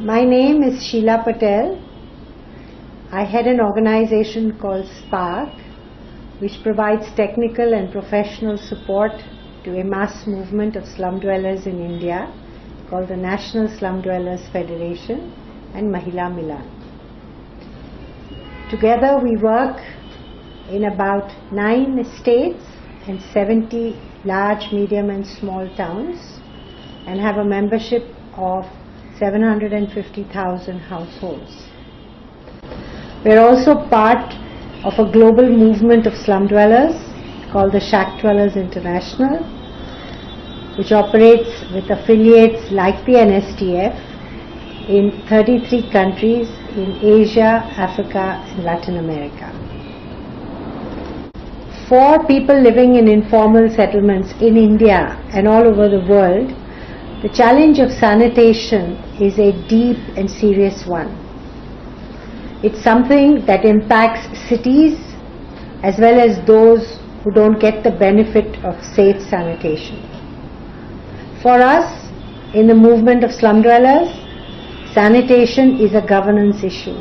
My name is Sheila Patel. I head an organization called SPARK, which provides technical and professional support to a mass movement of slum dwellers in India called the National Slum Dwellers Federation and Mahila Milan. Together we work in about 9 states and 70 large, medium and small towns and have a membership of 750,000 households. We are also part of a global movement of slum dwellers called the Shack Dwellers International, which operates with affiliates like the NSTF in 33 countries in Asia, Africa and Latin America. For people living in informal settlements in India and all over the world, the challenge of sanitation is a deep and serious one. It's something that impacts cities as well as those who don't get the benefit of safe sanitation. For us, in the movement of slum dwellers, sanitation is a governance issue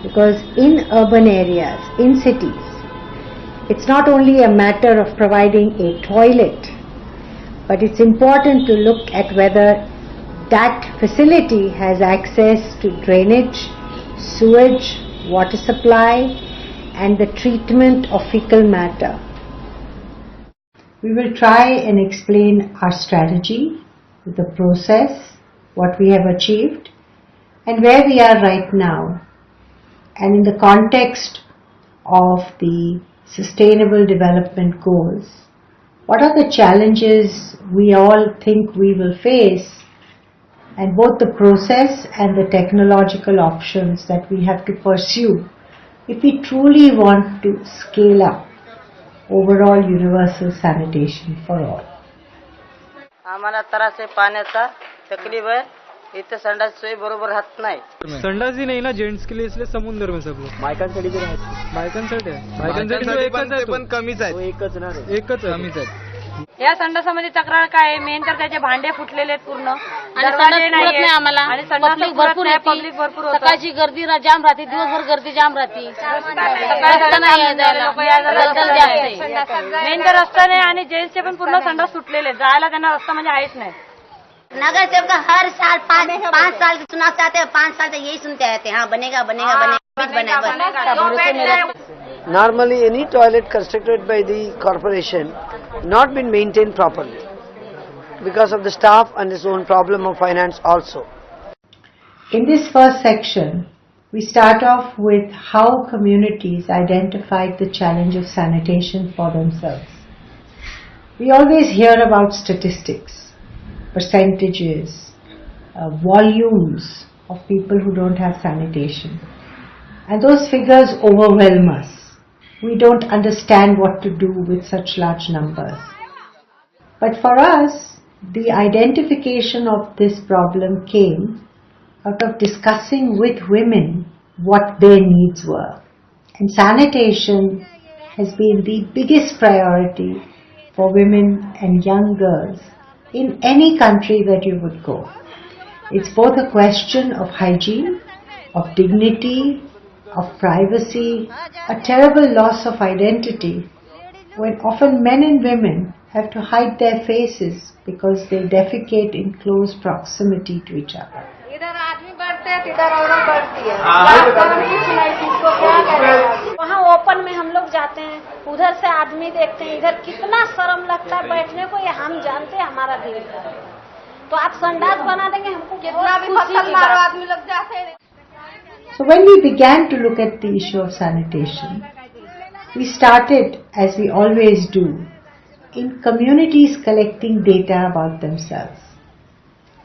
because in urban areas, in cities, it's not only a matter of providing a toilet, but it's important to look at whether that facility has access to drainage, sewage, water supply, and the treatment of fecal matter. We will try and explain our strategy, the process, what we have achieved, and where we are right now, and in the context of the Sustainable Development Goals, what are the challenges we all think we will face, and both the process and the technological options that we have to pursue if we truly want to scale up overall universal sanitation for all. आम्हाला त्रास आहे पाण्याचा तकलीफ आहे इथे संडास सोय बरोबर राहत नाही संडास ही नहीं ना जेंट्स के लिए इसलिए समुद्र में सब लोग बायकांसाठी भी राहत बायकांसाठी एकच आहे पण कमीच आहे एकच ना एकच कमीच आहे या संडासामध्ये तक्रार काय आहे मेन तर त्याचे भांडे फुटलेले आहेत पूर्ण दरवाजे नाही आम्हाला आणि संडास भरपूर आहे पब्लिक भरपूर होतं सकाळची गर्दी जाम राहते दिवसभर गर्दी जाम राहते रस्ता नाही आहे जायला मेन तर रस्ता नाही आणि जेंट्सचे पण पूर्ण संडास सुटलेले आहेत जायला त्यांना रस्ता म्हणजे आहेच नाही नगर सेवक हर साल 5 साल की चुनाव चाहते हैं 5 साल से यही सुनते रहते हैं हाँ बनेगा बनेगा बनेगा Normally any toilet constructed by the corporation not been maintained properly because of the staff and its own problem of finance also. In this first section, we start off with how communities identified the challenge of sanitation for themselves. We always hear about statistics, percentages, volumes of people who don't have sanitation. And those figures overwhelm us. We don't understand what to do with such large numbers. But for us, the identification of this problem came out of discussing with women what their needs were. And sanitation has been the biggest priority for women and young girls in any country that you would go. It's both a question of hygiene, of dignity, of privacy, a terrible loss of identity, when often men and women have to hide their faces because they defecate in close proximity to each other. वहाँ open में हम लोग जाते हैं उधर से आदमी देखते हैं इधर कितना शर्म लगता है बैठने को ये हम जानते हैं हमारा दिल तो आप संडास बना देंगे हमको कितना भी पत्थर मारो आदमी लोग जाते हैं. So when we began to look at the issue of sanitation, we started, as we always do, in communities collecting data about themselves.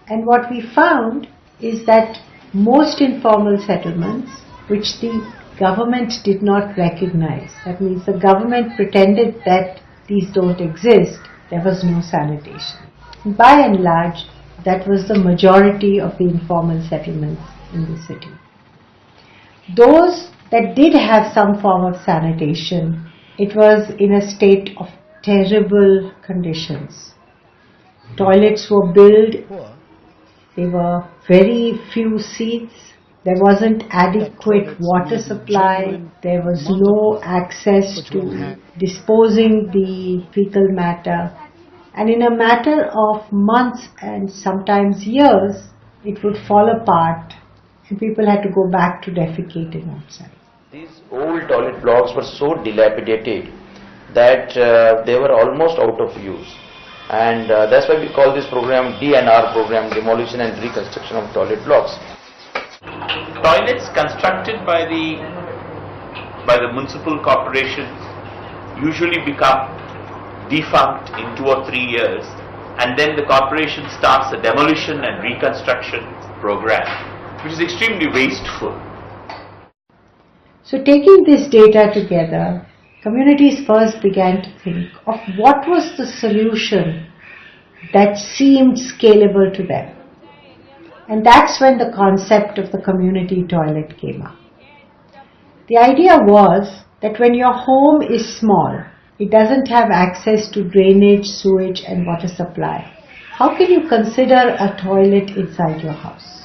And what we found is that most informal settlements, which the government did not recognize, that means the government pretended that these don't exist, there was no sanitation. By and large, that was the majority of the informal settlements in the city. Those that did have some form of sanitation, it was in a state of terrible conditions. Toilets were built There were very few seats. There wasn't adequate water supply. There was no access to disposing the fecal matter. And in a matter of months and sometimes years, it would fall apart and people had to go back to defecating outside. These old toilet blocks were so dilapidated that they were almost out of use. And that's why we call this program DNR program, Demolition and Reconstruction of Toilet Blocks. Toilets constructed by the municipal corporations usually become defunct in 2 or 3 years, and then the corporation starts a demolition and reconstruction program, which is extremely wasteful. So taking this data together, communities first began to think of what was the solution that seemed scalable to them. And that's when the concept of the community toilet came up. The idea was that when your home is small, it doesn't have access to drainage, sewage and water supply, how can you consider a toilet inside your house?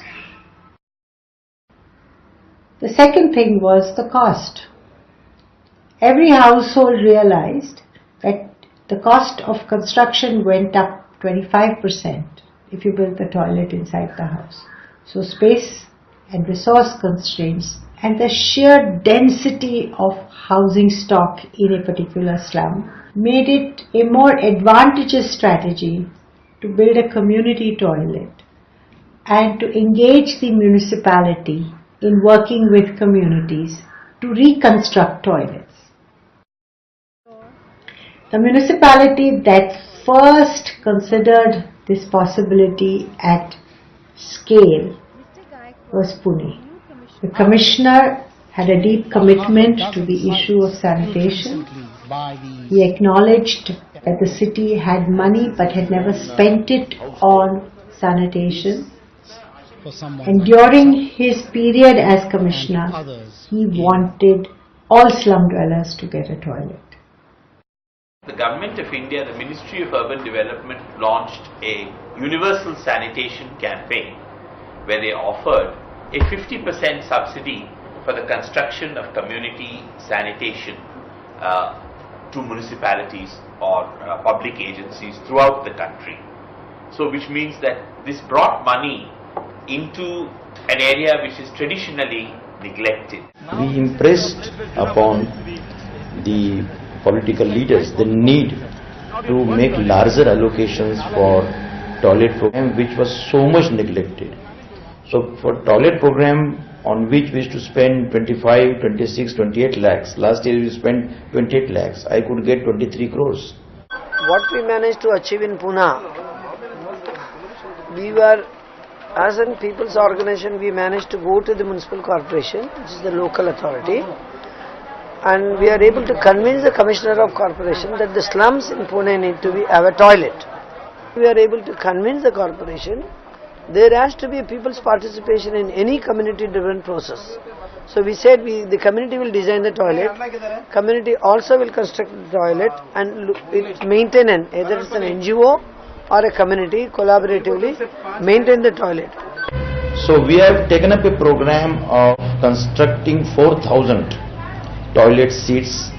The second thing was the cost. Every household realized that the cost of construction went up 25% if you built the toilet inside the house. So space and resource constraints and the sheer density of housing stock in a particular slum made it a more advantageous strategy to build a community toilet and to engage the municipality in working with communities to reconstruct toilets. The municipality that first considered this possibility at scale was Pune. The commissioner had a deep commitment to the issue of sanitation. He acknowledged that the city had money but had never spent it on sanitation. And during his period as commissioner, he wanted all slum dwellers to get a toilet. The Government of India, the Ministry of Urban Development, launched a universal sanitation campaign where they offered a 50% subsidy for the construction of community sanitation to municipalities or public agencies throughout the country. So which means that this brought money into an area which is traditionally neglected. We impressed upon the political leaders the need to make larger allocations for toilet program which was so much neglected. So for toilet program on which we used to spend 25, 26, 28 lakhs, last year we spent 28 lakhs, I could get 23 crores. What we managed to achieve in Pune, we were, as a people's organization, we managed to go to the municipal corporation, which is the local authority, and we are able to convince the commissioner of corporation that the slums in Pune need to have a toilet. We are able to convince the corporation there has to be people's participation in any community-driven process. So we said the community will design the toilet, community also will construct the toilet and its maintenance, either it's an NGO or a community collaboratively maintain the toilet. So we have taken up a program of constructing 4,000 toilet seats,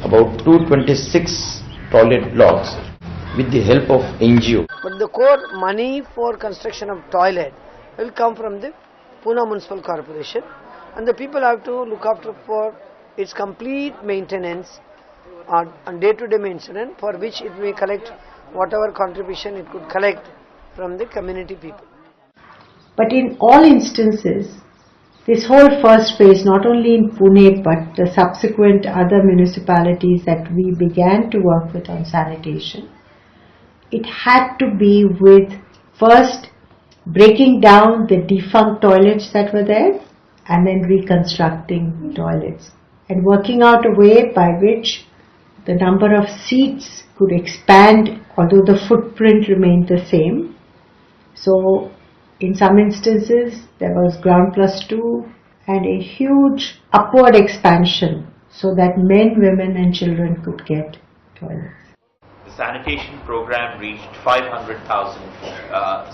about 226 toilet blocks with the help of NGO. But the core money for construction of toilet will come from the Pune Municipal Corporation, and the people have to look after for its complete maintenance on day-to-day maintenance, for which it may collect whatever contribution it could collect from the community people. But in all instances, this whole first phase, not only in Pune but the subsequent other municipalities that we began to work with on sanitation, it had to be with first breaking down the defunct toilets that were there and then reconstructing toilets and working out a way by which the number of seats could expand although the footprint remained the same. So in some instances there was ground plus 2 and a huge upward expansion so that men, women and children could get toilets. The sanitation program reached 500,000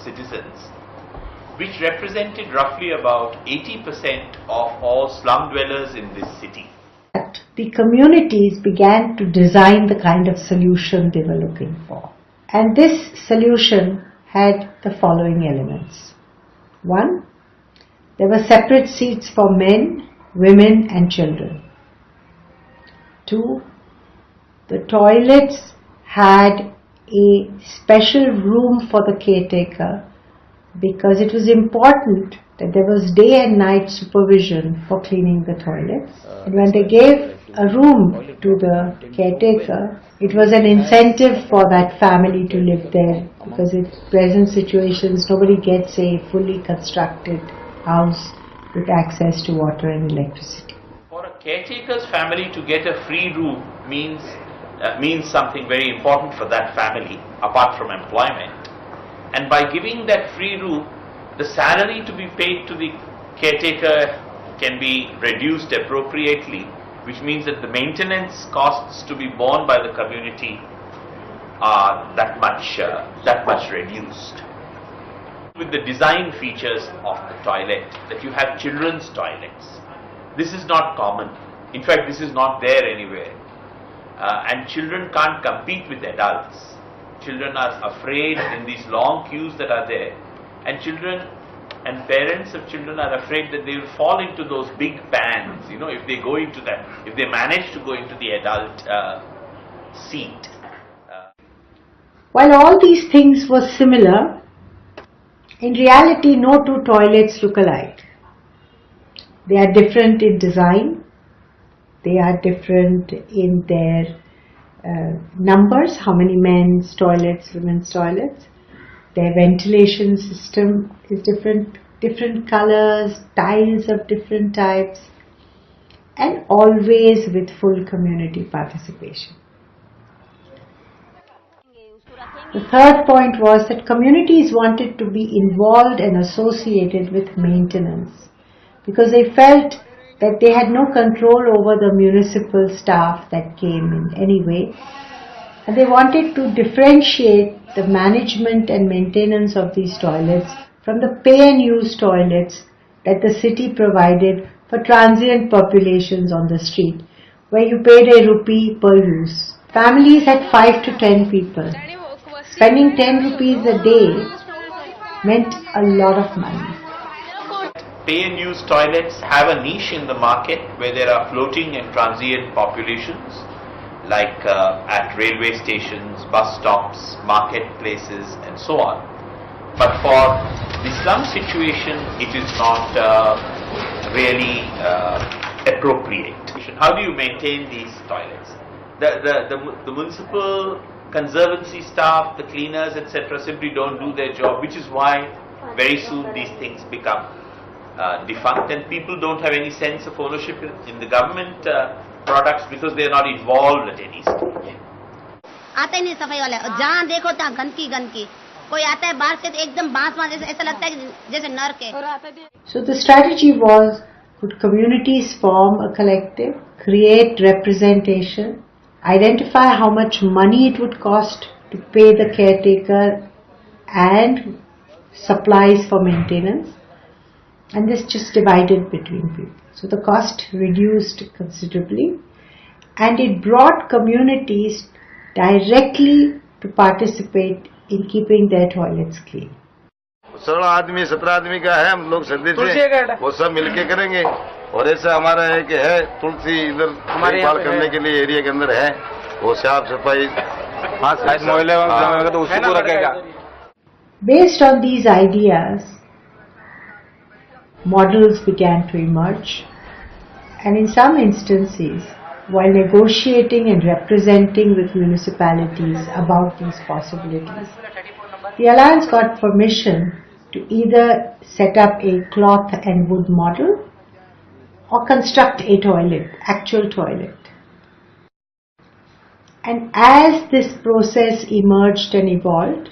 citizens, which represented roughly about 80% of all slum dwellers in this city. The communities began to design the kind of solution they were looking for. And this solution had the following elements. 1. There were separate seats for men, women and children. 2. The toilets had a special room for the caretaker because it was important that there was day and night supervision for cleaning the toilets. And when they gave a room to the caretaker, it was an incentive for that family to live there, because in present situations nobody gets a fully constructed house with access to water and electricity. For a caretaker's family to get a free room means something very important for that family apart from employment. And by giving that free room, the salary to be paid to the caretaker can be reduced appropriately, which means that the maintenance costs to be borne by the community are that much reduced. With the design features of the toilet, that you have children's toilets. This is not common. In fact, this is not there anywhere. And children can't compete with adults. Children are afraid in these long queues that are there, and children and parents of children are afraid that they will fall into those big pans, if they go into that, if they manage to go into the adult seat. While all these things were similar, in reality no two toilets look alike. They are different in design, they are different in their numbers, how many men's toilets, women's toilets. Their ventilation system is different colors, tiles of different types, and always with full community participation. The third point was that communities wanted to be involved and associated with maintenance because they felt that they had no control over the municipal staff that came in any way, and they wanted to differentiate the management and maintenance of these toilets from the pay and use toilets that the city provided for transient populations on the street, where you paid ₹1 per use. Families had 5 to 10 people. Spending 10 rupees a day meant a lot of money. Pay and use toilets have a niche in the market where there are floating and transient populations, like at railway stations, bus stops, marketplaces and so on. But for the slum situation, it is not really appropriate. How do you maintain these toilets? The municipal conservancy staff, the cleaners, etc. simply don't do their job, which is why very soon these things become defunct, and people don't have any sense of ownership in the government products because they are not involved at any stage. आते ही नहीं सफाई वाले, जहाँ देखो तहाँ गंदगी गंदगी, कोई आता है बाहर से तो एकदम बांस जैसे ऐसा लगता है जैसे नर्क है. So the strategy was, could communities form a collective, create representation, identify how much money it would cost to pay the caretaker and supplies for maintenance, and this just divided between people. So the cost reduced considerably, and it brought communities directly to participate in keeping their toilets clean. 16 आदमी 17 आदमी का है, हम लोग सदी से वो सब मिलके करेंगे. और ऐसा हमारा है कि है तुलसी इधर देखभाल करने के लिए एरिया के अंदर है, वो साफ सफाई तो उसको रखेगा. Based on these ideas, models began to emerge, and in some instances, while negotiating and representing with municipalities about these possibilities, the Alliance got permission to either set up a cloth and wood model or construct a toilet, actual toilet. And as this process emerged and evolved,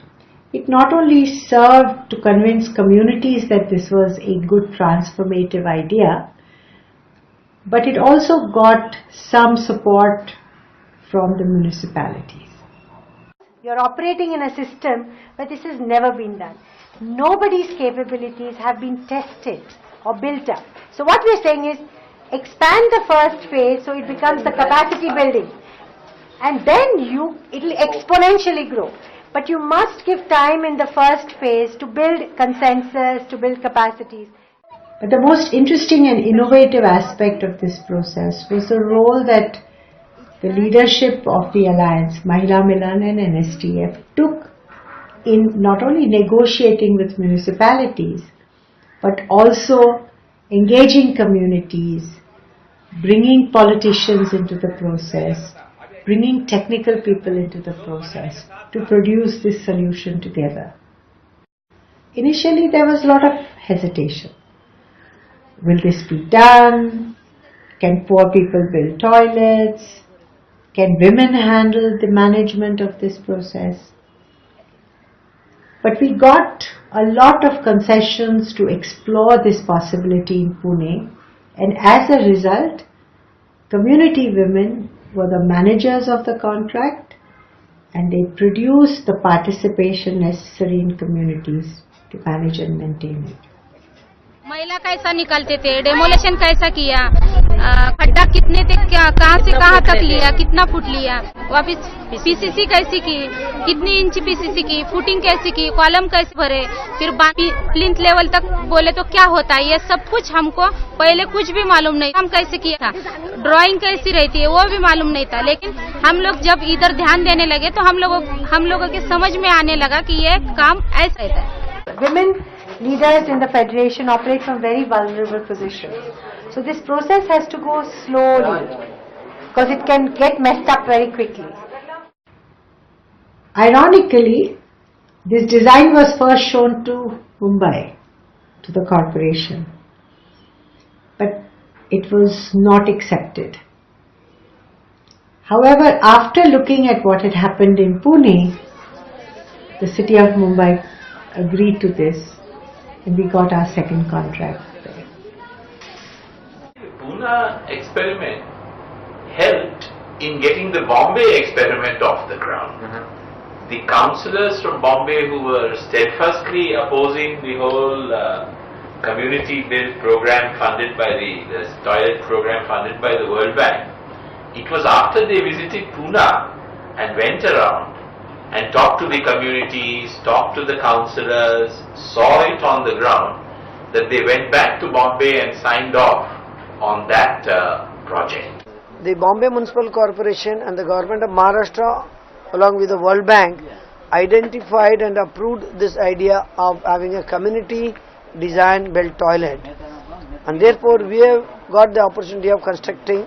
it not only served to convince communities that this was a good transformative idea, but it also got some support from the municipalities. You're operating in a system where this has never been done. nobody's capabilities have been tested or built up. So what we're saying is, expand the first phase so it becomes the capacity building. And then it will exponentially grow. But you must give time in the first phase to build consensus, to build capacities. But the most interesting and innovative aspect of this process was the role that the leadership of the Alliance, Mahila Milan and NSTF, took in not only negotiating with municipalities, but also engaging communities, bringing politicians into the process, bringing technical people into the process to produce this solution together. Initially there was a lot of hesitation. Will this be done? Can poor people build toilets? Can women handle the management of this process? But we got a lot of concessions to explore this possibility in Pune, and as a result, community women were the managers of the contract, and they produced the participation necessary in communities to manage and maintain it. महिला कैसा निकलते थे, demolition कैसा किया, खड्डा कितने थे, कहां से कहां तक लिया, कितना फुट लिया, वापिस पीसीसी कैसी की, कितनी इंच पीसीसी की, फुटिंग कैसी की, कॉलम कैसे भरे, फिर प्लिंथ लेवल तक बोले तो क्या होता है, ये सब कुछ हमको पहले कुछ भी मालूम नहीं, हम कैसे किया था, ड्राइंग कैसी रहती है वो भी मालूम नहीं था, लेकिन हम लोग जब इधर ध्यान देने लगे तो हम लोगों के समझ में आने लगा कि ये काम ऐसा रहता है. Women leaders in the federation operate from very vulnerable positions. So this process has to go slowly because it can get messed up very quickly. Ironically, this design was first shown to Mumbai, to the corporation, but it was not accepted. However, after looking at what had happened in Pune, the city of Mumbai agreed to this, and we got our second contract there. Pune experiment helped in getting the Bombay experiment off the ground. The councillors from Bombay who were steadfastly opposing the whole community build program funded by the toilet program funded by the World Bank, it was after they visited Pune and went around and talked to the communities, talked to the councillors, saw it on the ground, that they went back to Bombay and signed off on that project. The Bombay Municipal Corporation and the government of Maharashtra, along with the World Bank, identified and approved this idea of having a community design built toilet, and therefore we have got the opportunity of constructing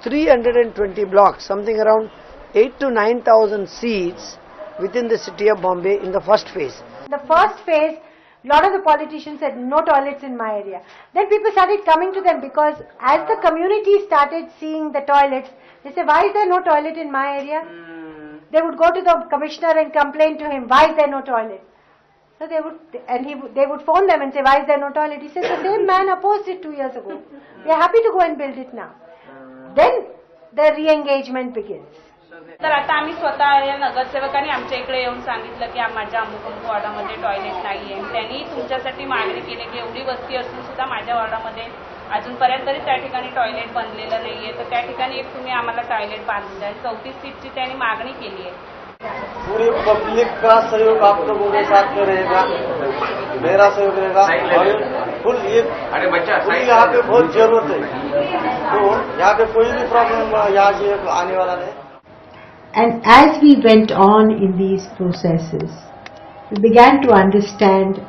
320 blocks, something around 8,000 to 9,000 seats within the city of Bombay in the first phase. The first phase, a lot of the politicians said no toilets in my area. Then people started coming to them because as the community started seeing the toilets, they said, why is there no toilet in my area? They would go to the commissioner and complain to him, why is there no toilet? So they would phone them and say, why is there no toilet? He says, the same man opposed it 2 years ago. We are happy to go and build it now. Then the re-engagement begins. तर आता आम्ही स्वतः या नगरसेवकांनी आमच्या इकडे येऊन सांगितलं की माझ्या अमुक अमुक वॉर्डामध्ये टॉयलेट नाहीये. त्यांनी तुमच्यासाठी मागणी केली की एवढी वस्ती असून सुद्धा माझ्या वॉर्डामध्ये अजूनपर्यंत तरी त्या ठिकाणी टॉयलेट बनलेलं नाहीये, तर त्या ठिकाणी एक तुम्ही आम्हाला टॉयलेट बांधून द्या. 34 सीटची त्यांनी मागणी केली आहे. पूरी पब्लिक का सहयोग आप लोगों के साथ में रहेगा, मेरा सहयोग रहेगा, फुल यहाँ पे बहुत जरूरत है, तो यहाँ पे कोई भी प्रॉब्लम यहाँ से आने वाला नहीं. And as we went on in these processes, we began to understand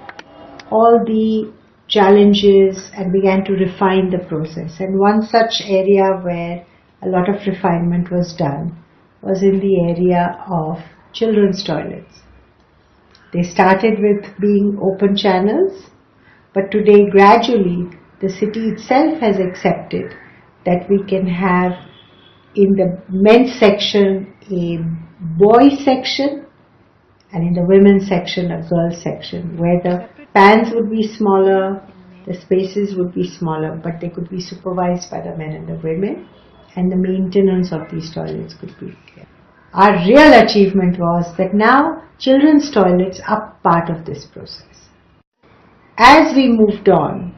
all the challenges and began to refine the process. And one such area where a lot of refinement was done was in the area of children's toilets. They started with being open channels, but today gradually the city itself has accepted that we can have in the men's section a boys section and in the women's section a girls section, where the pans would be smaller, the spaces would be smaller, but they could be supervised by the men and the women, and the maintenance of these toilets could be clear. Our real achievement was that now children's toilets are part of this process. As we moved on,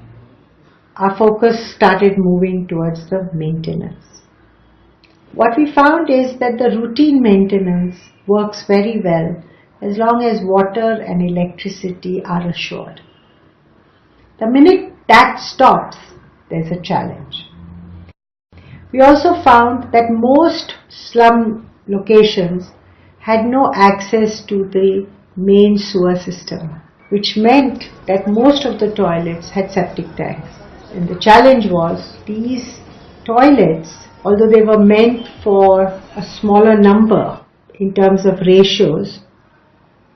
our focus started moving towards the maintenance. What we found is that the routine maintenance works very well as long as water and electricity are assured. The minute that stops, there's a challenge. We also found that most slum locations had no access to the main sewer system, which meant that most of the toilets had septic tanks. And the challenge was these toilets, although they were meant for a smaller number in terms of ratios,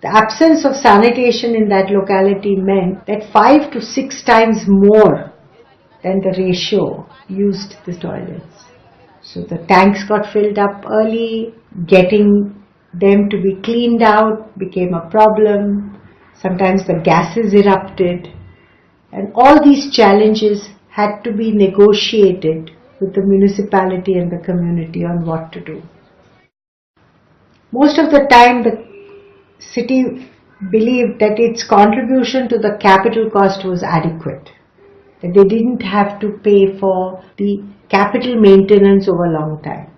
the absence of sanitation in that locality meant that 5 to 6 times more than the ratio used the toilets. So the tanks got filled up early, getting them to be cleaned out became a problem. Sometimes the gases erupted, and all these challenges had to be negotiated with the municipality and the community on what to do. Most of the time the city believed that its contribution to the capital cost was adequate, that they didn't have to pay for the capital maintenance over a long time.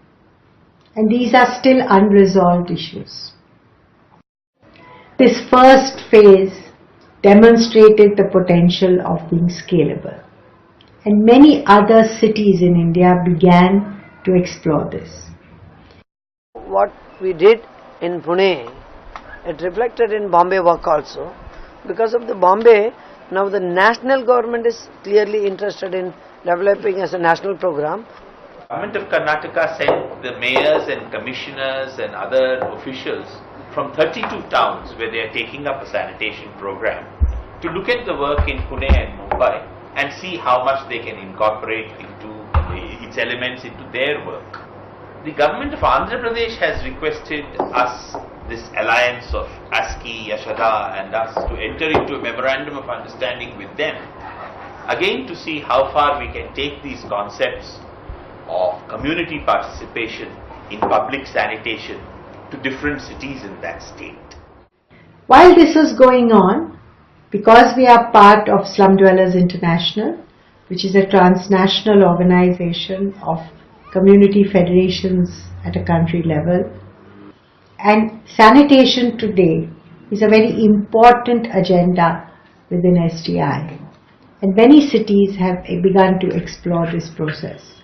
And these are still unresolved issues. This first phase demonstrated the potential of being scalable. And many other cities in India began to explore this. What we did in Pune, it reflected in Bombay work also. Because of the Bombay, now the national government is clearly interested in developing as a national program. The government of Karnataka sent the mayors and commissioners and other officials from 32 towns where they are taking up a sanitation program to look at the work in Pune and Mumbai and see how much they can incorporate into its elements into their work. The government of Andhra Pradesh has requested us, this alliance of ASCI, Yashada and us, to enter into a memorandum of understanding with them, again to see how far we can take these concepts of community participation in public sanitation to different cities in that state. While this was going on, because we are part of Slum Dwellers International, which is a transnational organization of community federations at a country level, and sanitation today is a very important agenda within SDI, and many cities have begun to explore this process.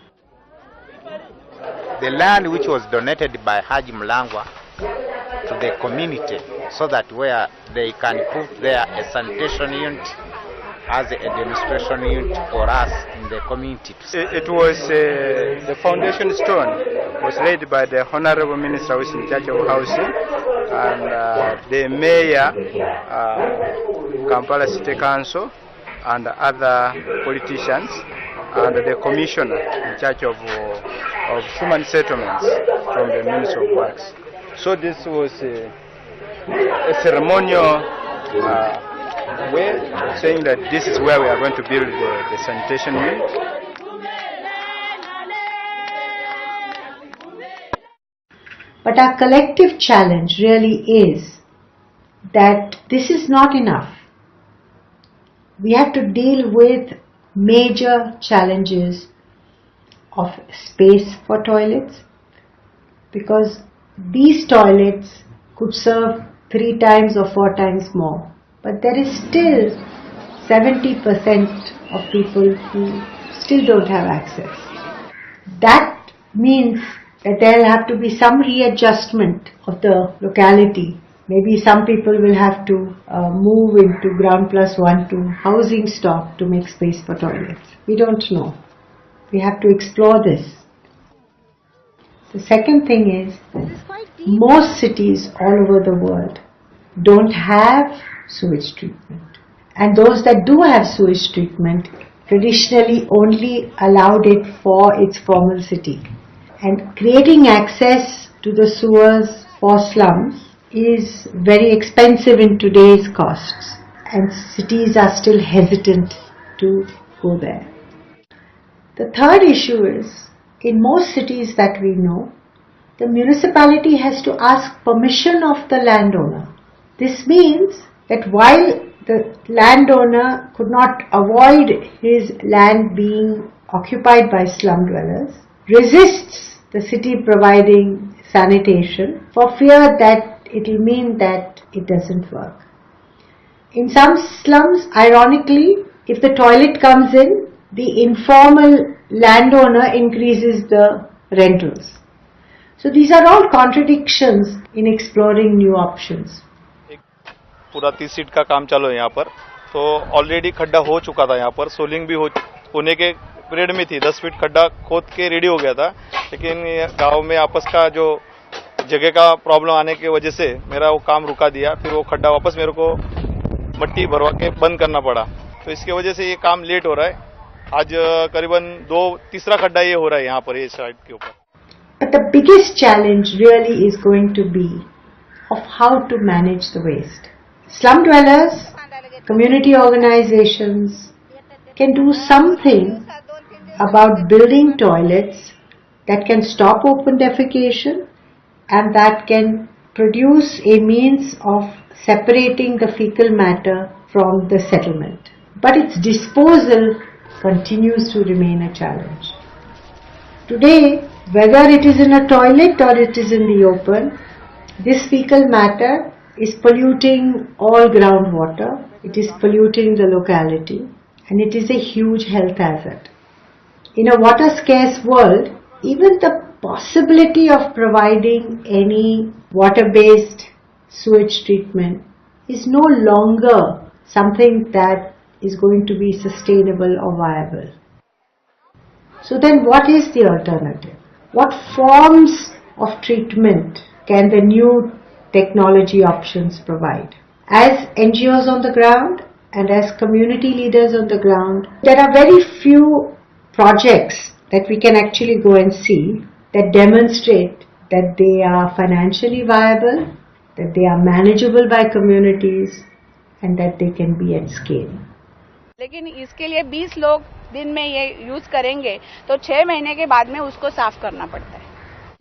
The land which was donated by Haji Mlangwa to the community, so that where they can put there a sanitation unit as a demonstration unit for us in the community. It was the foundation stone was laid by the Honorable Minister who is in charge of housing, and the mayor, Kampala City Council, and other politicians, and the commissioner in charge of human settlements from the Ministry of Works. So this was a ceremonial way of saying that this is where we are going to build the sanitation unit. But our collective challenge really is that this is not enough. We have to deal with major challenges of space for toilets, because these toilets could serve 3 times or 4 times more. But there is still 70% of people who still don't have access. That means that there will have to be some readjustment of the locality. Maybe some people will have to move into ground plus 1 to housing stock to make space for toilets. We don't know. We have to explore this. The second thing is, most cities all over the world don't have sewage treatment. And those that do have sewage treatment traditionally only allowed it for its formal city. And creating access to the sewers for slums is very expensive in today's costs, and cities are still hesitant to go there. The third issue is, in most cities that we know, the municipality has to ask permission of the landowner. This means that while the landowner could not avoid his land being occupied by slum dwellers, resists the city providing sanitation for fear that it will mean that it doesn't work. In some slums, ironically, if the toilet comes in, the informal landowner increases the rentals. So these are all contradictions in exploring new options. पूरा 30 seat का काम चालू है यहाँ पर, तो already खड्डा हो चुका था यहाँ पर, सोलिंग भी होने के पीरियड में थी, 10 फीट खड्डा खोद के रेडी हो गया था, लेकिन गांव में आपस का जो जगह का प्रॉब्लम आने की वजह से मेरा वो काम रुका दिया, फिर वो खड्डा वापस मेरे को मट्टी भरवा के बंद करना पड़ा, तो इसकी वजह से ये काम लेट हो रहा है। आज करीबन तीसरा खड्डा ये हो रहा है यहाँ पर, ये साइड के ऊपर। But the biggest challenge really is going to be of how to manage the waste. Slum dwellers, community organizations can do something about building toilets that can stop open defecation and that can produce a means of separating the fecal matter from the settlement. But its disposal continues to remain a challenge. Today, whether it is in a toilet or it is in the open, this fecal matter is polluting all groundwater, it is polluting the locality, and it is a huge health hazard. In a water-scarce world, even the possibility of providing any water-based sewage treatment is no longer something that is going to be sustainable or viable. So then what is the alternative? What forms of treatment can the new technology options provide? As NGOs on the ground and as community leaders on the ground, there are very few projects that we can actually go and see that demonstrate that they are financially viable, that they are manageable by communities, and that they can be at scale. लेकिन इसके लिए 20 लोग दिन में ये use करेंगे तो 6 महीने के बाद में उसको साफ करना पड़ता है।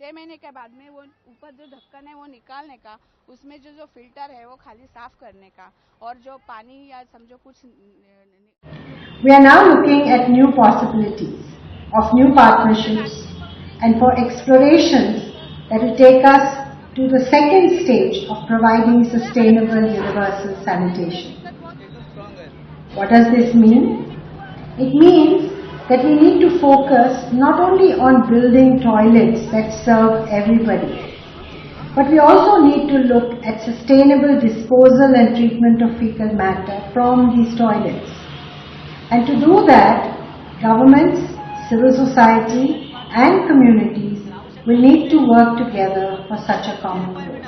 6 महीने के बाद में वो ऊपर जो ढक्कन है वो निकालने का, उसमें जो फिल्टर है वो खाली साफ करने का, और जो पानी या समझो कुछ। We are now looking at new possibilities of new partnerships and for explorations that will take us to the second stage of providing sustainable universal sanitation. What does this mean? It means that we need to focus not only on building toilets that serve everybody, but we also need to look at sustainable disposal and treatment of fecal matter from these toilets. And to do that, governments, civil society and communities will need to work together for such a common goal.